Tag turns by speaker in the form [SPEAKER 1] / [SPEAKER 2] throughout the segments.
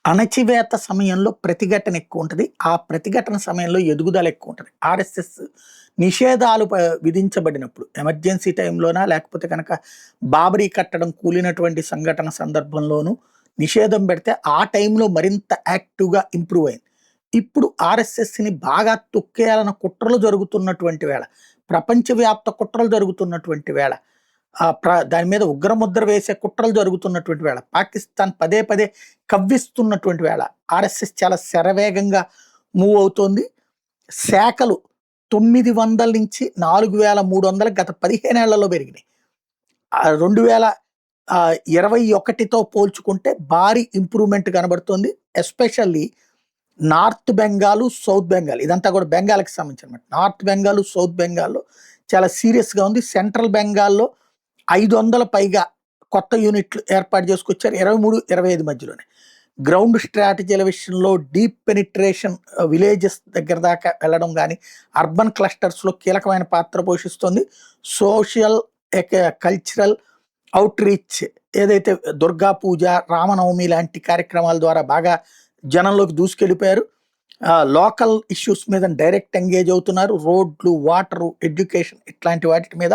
[SPEAKER 1] అణచివేత సమయంలో ప్రతిఘటన ఎక్కువ ఉంటది. ఆ ప్రతిఘటన సమయంలో ఎదుగుదల ఎక్కువ ఉంటది. ఆర్ఎస్ఎస్ నిషేధాలు విధించబడినప్పుడు ఎమర్జెన్సీ టైంలోనా లేకపోతే కనుక బాబరీ కట్టడం కూలినటువంటి సంఘటన సందర్భంలోనూ నిషేధం పెడితే ఆ టైంలో మరింత యాక్టివ్‌గా ఇంప్రూవ్ అయింది. ఇప్పుడు ఆర్ఎస్ఎస్‌ని బాగా తొక్కేయాలన్న కుట్రలు జరుగుతున్నటువంటి వేళ, ప్రపంచవ్యాప్త కుట్రలు జరుగుతున్నటువంటి వేళ, దాని మీద ఉగ్రముద్ర వేసే కుట్రలు జరుగుతున్నటువంటి వేళ, పాకిస్తాన్ పదే పదే కవ్విస్తున్నటువంటి వేళ, ఆర్ఎస్ఎస్ చాలా శరవేగంగా మూవ్ అవుతోంది. శాఖలు 900 నుంచి 4300 గత 15 ఏళ్లలో పెరిగినాయి. 2021తో పోల్చుకుంటే భారీ ఇంప్రూవ్‌మెంట్ కనబడుతోంది. Especially north Bengal, south Bengal ఇదంతా కూడా బెంగాల్‌కి సంబంధించినమాట. నార్త్ బెంగాల్, సౌత్ బెంగాల్‌లో చాలా సీరియస్‌గా ఉంది. సెంట్రల్ బెంగాల్‌లో 500 పైగా కొత్త యూనిట్లు ఏర్పాటు చేసుకొచ్చారు. 23, 25 మధ్యలోనే. గ్రౌండ్ స్ట్రాటజీల విషయంలో డీప్ పెనిట్రేషన్ విలేజెస్ దగ్గర దాకా వెళ్ళడం గానీ, అర్బన్ క్లస్టర్స్‌లో కీలకమైన పాత్ర పోషిస్తుంది. సోషల్, కల్చరల్ ఔట్‌రీచ్ ఏదైతే దుర్గా పూజ, రామనవమి లాంటి కార్యక్రమాల ద్వారా బాగా జనంలోకి దూసుకెళ్ళిపోయారు. లోకల్ ఇష్యూస్ మీద డైరెక్ట్ ఎంగేజ్ అవుతున్నారు. రోడ్లు, వాటరు, ఎడ్యుకేషన్ ఇట్లాంటి వాటి మీద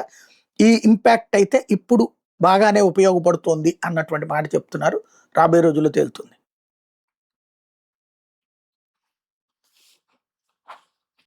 [SPEAKER 1] ఈ ఇంపాక్ట్ అయితే ఇప్పుడు బాగానే ఉపయోగపడుతోంది అన్నటువంటి మాట చెప్తున్నారు. రాబోయే రోజుల్లో తేలుతుంది.